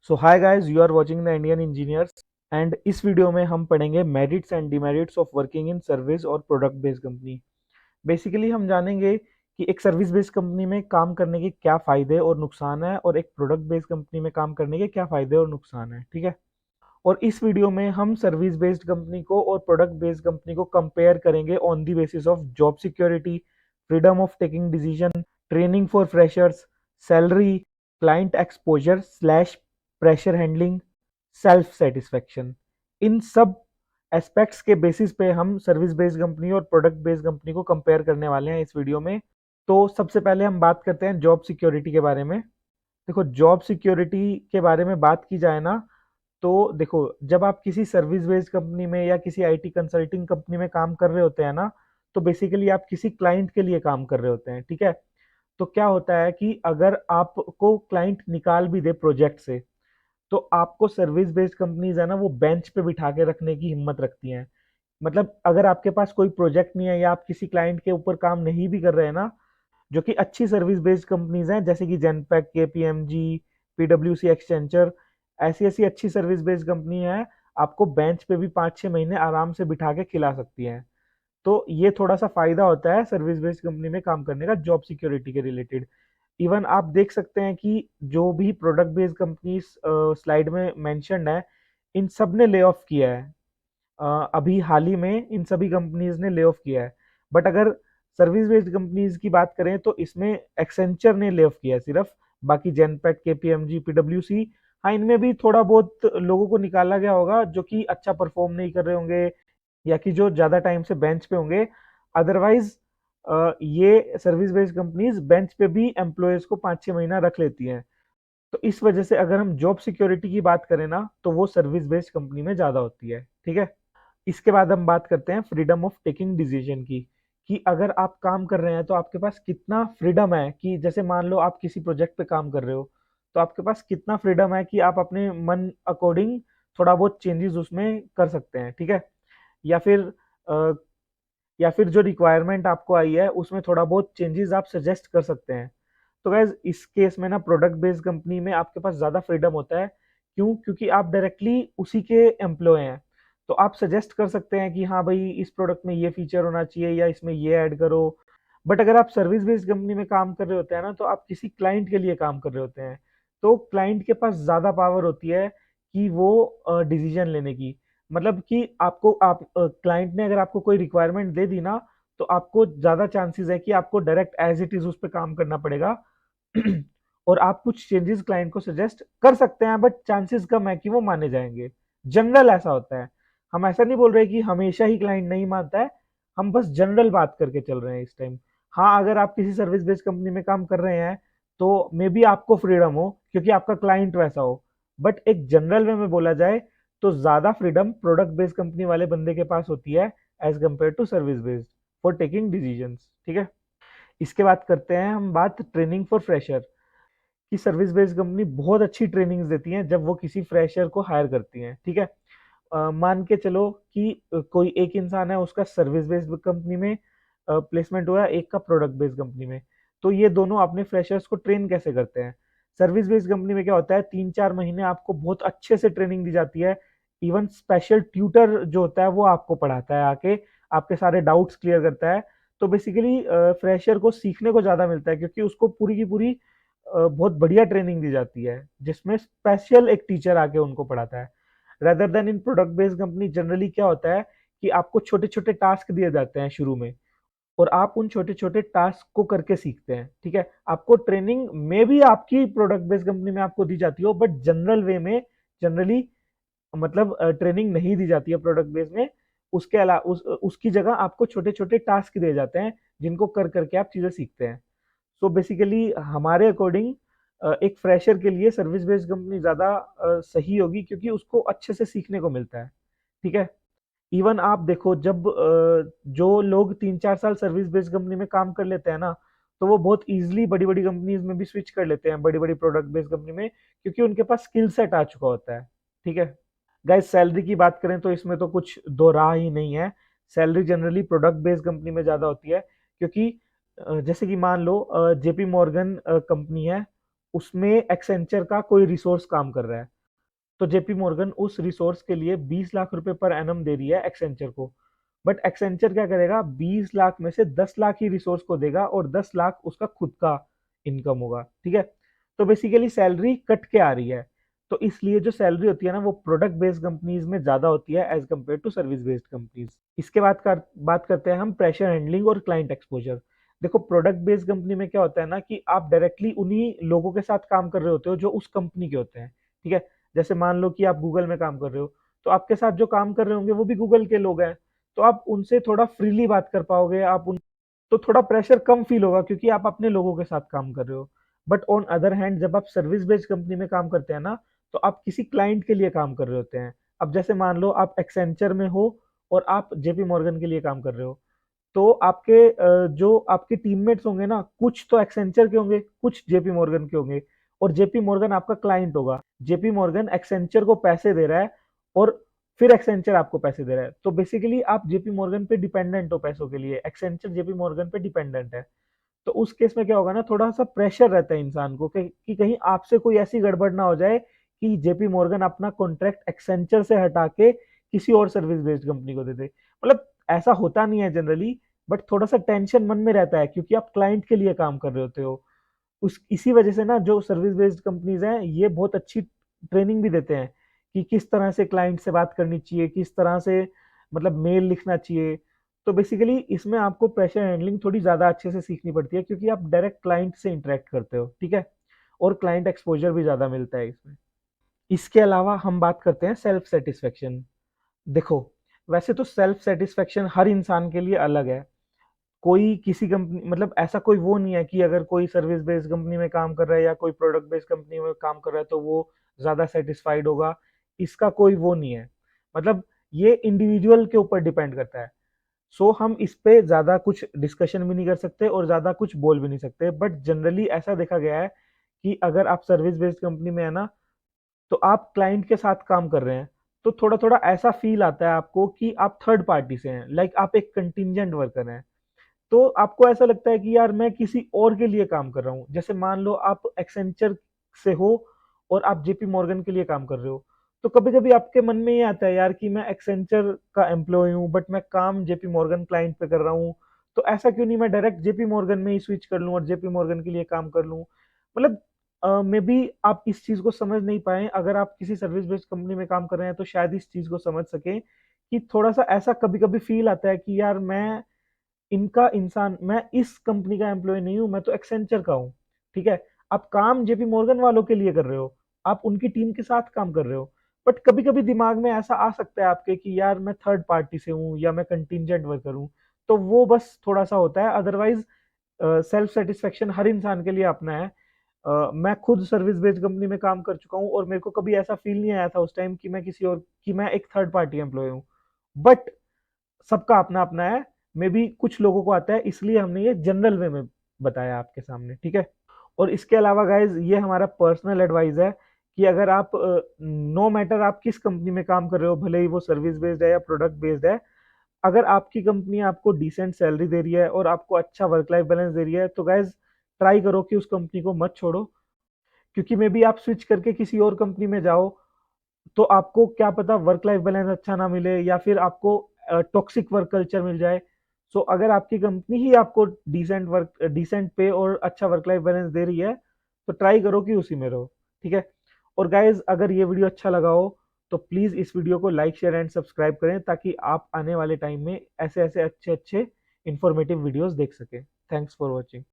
So hi guys, you are watching the Indian engineers and इस video में हम पढ़ेंगे merits and demerits of working in service और product based company. Basically हम जानेंगे कि एक सर्विस बेस्ड कंपनी में काम करने के क्या फ़ायदे और नुकसान है और एक प्रोडक्ट बेस्ड कंपनी में काम करने के क्या फ़ायदे और नुकसान है। ठीक है। और इस वीडियो में हम सर्विस बेस्ड कंपनी को और प्रोडक्ट बेस्ड कंपनी को कंपेयर करेंगे on the basis of job security, freedom of taking decision, training for freshers, salary, client exposure slash pressure handling, self satisfaction. इन सब एस्पेक्ट्स के बेसिस पे हम सर्विस बेस्ड कंपनी और प्रोडक्ट बेस्ड कंपनी को compare करने वाले हैं इस वीडियो में। तो सबसे पहले हम बात करते हैं जॉब सिक्योरिटी के बारे में। देखो, जॉब सिक्योरिटी के बारे में बात की जाए ना, तो देखो, जब आप किसी सर्विस बेस्ड कंपनी में या किसी आईटी कंसल्टिंग कंपनी में काम कर रहे होते हैं ना, तो बेसिकली आप किसी क्लाइंट के लिए काम कर रहे होते हैं। ठीक है। तो क्या होता है कि अगर आपको क्लाइंट निकाल भी दे प्रोजेक्ट से, तो आपको सर्विस बेस्ड कंपनीज है ना, वो बेंच पे बिठा के रखने की हिम्मत रखती हैं। मतलब अगर आपके पास कोई प्रोजेक्ट नहीं है या आप किसी क्लाइंट के ऊपर काम नहीं भी कर रहे हैं ना, जो कि अच्छी सर्विस बेस्ड कंपनीज हैं जैसे कि जेनपैक, केपीएमजी, पीडब्ल्यूसी, एक्सचेंचर, ऐसी ऐसी अच्छी सर्विस बेस्ड कंपनी है, आपको बेंच पे भी 5-6 महीने आराम से बिठा के खिला सकती हैं। तो ये थोड़ा सा फायदा होता है सर्विस बेस्ड कंपनी में काम करने का जॉब सिक्योरिटी के रिलेटेड। इवन आप देख सकते हैं कि जो भी प्रोडक्ट बेस्ड कंपनीज स्लाइड में मेंशन्ड है, इन सब ने ले ऑफ किया है। अभी हाल ही में इन सभी कंपनीज ने ले ऑफ किया है। बट अगर सर्विस बेस्ड कंपनीज की बात करें तो इसमें एक्सेंचर ने ले ऑफ किया है सिर्फ। बाकी जेनपैक, केपीएमजी, पीडब्ल्यूसी, हाँ, इनमें भी थोड़ा बहुत लोगों को निकाला गया होगा जो कि अच्छा परफॉर्म नहीं कर रहे होंगे या कि जो ज़्यादा टाइम से बेंच पे होंगे। अदरवाइज ये सर्विस बेस्ड कंपनीज बेंच पे भी एम्प्लॉयज़ को 5-6 महीना रख लेती हैं। तो इस वजह से अगर हम जॉब सिक्योरिटी की बात करें ना, तो वो सर्विस बेस्ड कंपनी में ज़्यादा होती है। ठीक है। इसके बाद हम बात करते हैं फ्रीडम ऑफ टेकिंग डिसीजन की, कि अगर आप काम कर रहे हैं तो आपके पास कितना फ्रीडम है कि जैसे मान लो आप किसी प्रोजेक्ट पे काम कर रहे हो, तो आपके पास कितना फ्रीडम है कि आप अपने मन अकॉर्डिंग थोड़ा बहुत चेंजेस उसमें कर सकते हैं। ठीक है। या फिर अ, या फिर जो रिक्वायरमेंट आपको आई है उसमें थोड़ा बहुत चेंजेस आप सजेस्ट कर सकते हैं। तो गैस इस केस में ना प्रोडक्ट बेस्ड कंपनी में आपके पास ज़्यादा फ्रीडम होता है। क्यों? क्योंकि आप डायरेक्टली उसी के एम्प्लॉय हैं। तो आप सजेस्ट कर सकते हैं कि हाँ भाई, इस प्रोडक्ट में ये फीचर होना चाहिए या इसमें ये ऐड करो। बट अगर आप सर्विस बेस्ड कंपनी में काम कर रहे होते हैं ना, तो आप किसी क्लाइंट के लिए काम कर रहे होते हैं। तो क्लाइंट के पास ज़्यादा पावर होती है कि वो डिसीजन लेने की। मतलब कि आपको आप क्लाइंट ने अगर आपको कोई रिक्वायरमेंट दे दी ना, तो आपको ज़्यादा चांसेस है कि आपको डायरेक्ट एज इट इज़ उस पे काम करना पड़ेगा। और आप कुछ चेंजेस क्लाइंट को सजेस्ट कर सकते हैं, बट चांसेस कम है कि वो माने जाएंगे। जनरल ऐसा होता है। हम ऐसा नहीं बोल रहे कि हमेशा ही क्लाइंट नहीं मानता है, हम बस जनरल बात करके चल रहे हैं इस टाइम। हाँ, अगर आप किसी सर्विस बेस्ड कंपनी में काम कर रहे हैं तो मे बी आपको फ्रीडम हो क्योंकि आपका क्लाइंट वैसा हो। बट एक जनरल वे में बोला जाए तो ज़्यादा फ्रीडम प्रोडक्ट बेस्ड कंपनी वाले बंदे के पास होती है as compare to service based for taking decisions. ठीक है। इसके बाद करते हैं हम बात ट्रेनिंग फॉर फ्रेशर, कि सर्विस बेस्ड कंपनी बहुत अच्छी ट्रेनिंग्स देती हैं जब वो किसी फ्रेशर को हायर करती हैं। ठीक है। मान के चलो कि कोई एक इंसान है, उसका सर्विस बेस्ड कंपनी में प्लेसमेंट हुआ है, एक का प्रोडक्ट बेस्ड कंपनी में। तो ये दोनों अपने फ्रेशर्स को ट्रेन कैसे करते हैं? सर्विस बेस्ड कंपनी में क्या होता है, 3-4 महीने आपको बहुत अच्छे से ट्रेनिंग दी जाती है। इवन स्पेशल ट्यूटर जो होता है वो आपको पढ़ाता है आके, आपके सारे डाउट्स क्लियर करता है। तो बेसिकली फ्रेशर को सीखने को ज़्यादा मिलता है क्योंकि उसको पूरी की पूरी बहुत बढ़िया ट्रेनिंग दी जाती है जिसमें स्पेशल एक टीचर आके उनको पढ़ाता है। Rather then in product based company generally क्या होता है कि आपको छोटे छोटे टास्क दिए जाते हैं शुरू में, और आप उन छोटे छोटे टास्क को करके सीखते हैं। ठीक है। आपको ट्रेनिंग में भी आपकी प्रोडक्ट बेस्ड कंपनी में आपको दी जाती हो, बट जनरल वे में जनरली मतलब ट्रेनिंग नहीं दी जाती है प्रोडक्ट बेस्ड में। उसके अलावा उसकी जगह आपको छोटे छोटे टास्क दिए जाते हैं जिनको कर करके आप चीज़ें सीखते हैं। सो बेसिकली हमारे अकॉर्डिंग एक फ्रेशर के लिए सर्विस बेस्ड कंपनी ज़्यादा सही होगी क्योंकि उसको अच्छे से सीखने को मिलता है। ठीक है। इवन आप देखो, जब जो लोग 3-4 साल सर्विस बेस्ड कंपनी में काम कर लेते हैं ना, तो वो बहुत इजीली बड़ी बड़ी कंपनीज में भी स्विच कर लेते हैं, बड़ी बड़ी प्रोडक्ट बेस्ड कंपनी में, क्योंकि उनके पास स्किल सेट आ चुका होता है। ठीक है। गाइस, सैलरी की बात करें तो इसमें तो कुछ दो राह ही नहीं है। Salary generally product based company में ज़्यादा होती है क्योंकि जैसे कि मान लो जेपी मॉर्गन कंपनी है, उसमें एक्सेंचर का कोई रिसोर्स काम कर रहा है। तो जेपी मॉर्गन उस रिसोर्स के लिए 20 लाख रुपए पर एनम दे रही है एक्सेंचर को। बट एक्सेंचर क्या करेगा, 20 लाख में से 10 लाख ही रिसोर्स को देगा और 10 लाख उसका खुद का इनकम होगा, ठीक है। तो बेसिकली सैलरी कट के आ रही है। तो इसलिए जो सैलरी होती है ना वो प्रोडक्ट बेस्ड कंपनीज में ज्यादा होती है as compare to service based companies. इसके बाद बात करते हैं हम प्रेशर हैंडलिंग और क्लाइंट एक्सपोजर। देखो प्रोडक्ट बेस्ड कंपनी में क्या होता है ना कि आप डायरेक्टली उन्हीं लोगों के साथ काम कर रहे होते हो जो उस कंपनी के होते हैं, ठीक है। जैसे मान लो कि आप गूगल में काम कर रहे हो, तो आपके साथ जो काम कर रहे होंगे वो भी गूगल के लोग हैं। तो आप उनसे थोड़ा फ्रीली बात कर पाओगे, आप उन तो थोड़ा प्रेशर कम फील होगा क्योंकि आप अपने लोगों के साथ काम कर रहे हो। बट ऑन अदर हैंड जब आप सर्विस बेस्ड कंपनी में काम करते हैं ना, तो आप किसी क्लाइंट के लिए काम कर रहे होते हैं। अब जैसे मान लो आप एक्सेंचर में हो और आप जेपी मॉर्गन के लिए काम कर रहे हो, तो आपके जो आपके टीममेट्स होंगे ना, कुछ तो एक्सेंचर के होंगे, कुछ जेपी मॉर्गन के होंगे, और जेपी मॉर्गन आपका क्लाइंट होगा। जेपी मॉर्गन एक्सेंचर को पैसे दे रहा है और फिर एक्सेंचर आपको पैसे दे रहा है। तो बेसिकली आप जेपी मॉर्गन पे डिपेंडेंट हो पैसों के लिए, एक्सेंचर जेपी मॉर्गन पे डिपेंडेंट है। तो उस केस में क्या होगा ना, थोड़ा सा प्रेशर रहता है इंसान को कि कहीं आपसे कोई ऐसी गड़बड़ ना हो जाए कि जेपी मॉर्गन अपना कॉन्ट्रैक्ट एक्सेंचर से हटा के किसी और सर्विस बेस्ड कंपनी को दे दे। मतलब ऐसा होता नहीं है जनरली, बट थोड़ा सा टेंशन मन में रहता है क्योंकि आप क्लाइंट के लिए काम कर रहे होते हो। उस इसी वजह से ना जो सर्विस बेस्ड कंपनीज हैं ये बहुत अच्छी ट्रेनिंग भी देते हैं कि किस तरह से क्लाइंट से बात करनी चाहिए, किस तरह से मतलब मेल लिखना चाहिए। तो बेसिकली इसमें आपको प्रेशर हैंडलिंग थोड़ी ज़्यादा अच्छे से सीखनी पड़ती है क्योंकि आप डायरेक्ट क्लाइंट से इंटरेक्ट करते हो, ठीक है। और क्लाइंट एक्सपोजर भी ज़्यादा मिलता है इसमें। इसके अलावा हम बात करते हैं सेल्फ सेटिस्फेक्शन। देखो वैसे तो सेल्फ सेटिस्फेक्शन हर इंसान के लिए अलग है। कोई किसी कंपनी मतलब ऐसा कोई वो नहीं है कि अगर कोई सर्विस बेस्ड कंपनी में काम कर रहा है या कोई प्रोडक्ट बेस्ड कंपनी में काम कर रहा है तो वो ज़्यादा सेटिस्फाइड होगा। इसका कोई वो नहीं है। मतलब ये इंडिविजुअल के ऊपर डिपेंड करता है। सो हम इस पे ज़्यादा कुछ डिस्कशन भी नहीं कर सकते और ज़्यादा कुछ बोल भी नहीं सकते, बट जनरली ऐसा देखा गया है कि अगर आप सर्विस बेस्ड कंपनी में है ना, तो आप क्लाइंट के साथ काम कर रहे हैं, तो थोड़ा थोड़ा ऐसा फील आता है आपको कि आप थर्ड पार्टी से हैं, लाइक आप एक कंटिजेंट वर्कर हैं। तो आपको ऐसा लगता है कि यार मैं किसी और के लिए काम कर रहा हूँ। जैसे मान लो आप एक्सेंचर से हो और आप जेपी मॉर्गन के लिए काम कर रहे हो, तो कभी कभी आपके मन में ये आता है यार कि मैं एक्सेंचर का एम्प्लॉय हूँ बट मैं काम जेपी मॉर्गन क्लाइंट पे कर रहा हूँ। तो ऐसा क्यों नहीं मैं डायरेक्ट जेपी मॉर्गन में ही स्विच कर लूँ और जेपी मॉर्गन के लिए काम कर लूँ। मतलब मे बी आप इस चीज को समझ नहीं पाए। अगर आप किसी सर्विस बेस्ड कंपनी में काम कर रहे हैं तो शायद इस चीज को समझ सके कि थोड़ा सा ऐसा कभी कभी फील आता है कि यार मैं इस कंपनी का एम्प्लॉय नहीं हूं, मैं तो एक्सेंचर का हूँ, ठीक है। आप काम जेपी मॉर्गन वालों के लिए कर रहे हो, आप उनकी टीम के साथ काम कर रहे हो, बट कभी कभी दिमाग में ऐसा आ सकता है आपके कि यार मैं थर्ड पार्टी से हूँ या मैं कंटिजेंट वर्कर हूँ। तो वो बस थोड़ा सा होता है, अदरवाइज सेल्फ सेटिस्फेक्शन हर इंसान के लिए अपना है। मैं खुद सर्विस बेस्ड कंपनी में काम कर चुका हूँ और मेरे को कभी ऐसा फील नहीं आया था उस टाइम कि मैं एक थर्ड पार्टी एम्प्लॉय हूँ। बट सबका अपना अपना है। मे बी कुछ लोगों को आता है, इसलिए हमने ये जनरल वे में बताया आपके सामने, ठीक है। और इसके अलावा गाइज ये हमारा पर्सनल एडवाइस है कि अगर आप नो मैटर आप किस कंपनी में काम कर रहे हो, भले ही वो सर्विस बेस्ड है या प्रोडक्ट बेस्ड है, अगर आपकी कंपनी आपको डिसेंट सैलरी दे रही है और आपको अच्छा वर्क लाइफ बैलेंस दे रही है तो गाइज ट्राई करो कि उस कंपनी को मत छोड़ो। क्योंकि मे बी आप स्विच करके किसी और कंपनी में जाओ तो आपको क्या पता वर्क लाइफ बैलेंस अच्छा ना मिले या फिर आपको टॉक्सिक वर्क कल्चर मिल जाए। सो अगर आपकी कंपनी ही आपको डिसेंट पे और अच्छा वर्क लाइफ बैलेंस दे रही है तो ट्राई करो कि उसी में रहो, ठीक है। और गाइज अगर ये वीडियो अच्छा लगा हो तो प्लीज़ इस वीडियो को लाइक शेयर एंड सब्सक्राइब करें ताकि आप आने वाले टाइम में ऐसे ऐसे अच्छे अच्छे इंफॉर्मेटिव वीडियोस देख सकें। Thanks for watching.